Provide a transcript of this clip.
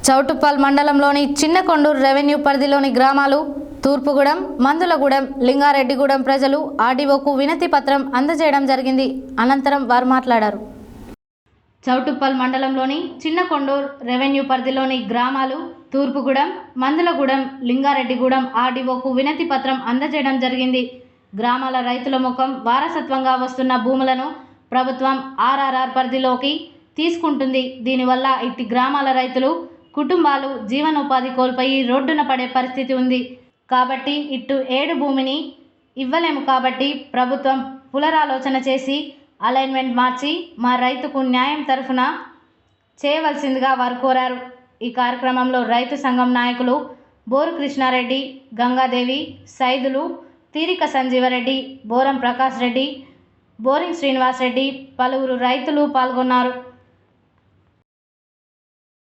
చౌటుప్పల్ మండలంలోని చిన్నకొండూరు రెవెన్యూ పరిధిలోని గ్రామాలు తూర్పుగూడెం, మందులగూడెం, లింగారెడ్డిగూడెం ప్రజలు ఆర్డీఓకు వినతి పత్రం అందజేయడం జరిగింది. అనంతరం వారు మాట్లాడారు. చౌటుప్పల్ మండలంలోని చిన్నకొండూరు రెవెన్యూ పరిధిలోని గ్రామాలు తూర్పుగూడెం, మందులగూడెం, లింగారెడ్డిగూడెం ఆర్డీఓకు వినతి పత్రం అందజేయడం జరిగింది. గ్రామాల రైతుల ముఖం వారసత్వంగా వస్తున్న భూములను ప్రభుత్వం ఆర్ఆర్ఆర్ పరిధిలోకి తీసుకుంటుంది. దీనివల్ల ఇట్టి గ్రామాల రైతులు కుటుంబాలు జీవనోపాధి కోల్పోయి రోడ్డున పడే పరిస్థితి ఉంది. కాబట్టి ఇటు ఏడు భూమిని ఇవ్వలేము. కాబట్టి ప్రభుత్వం పునరాలోచన చేసి అలైన్మెంట్ మార్చి మా రైతుకు న్యాయం తరఫున చేయవలసిందిగా వారు కోరారు. ఈ కార్యక్రమంలో రైతు సంఘం నాయకులు బోరు కృష్ణారెడ్డి, గంగాదేవి, సైదులు, తీరిక సంజీవరెడ్డి, బోరం ప్రకాష్ రెడ్డి, బోరింగ్ శ్రీనివాస్ రెడ్డి, పలువురు రైతులు పాల్గొన్నారు.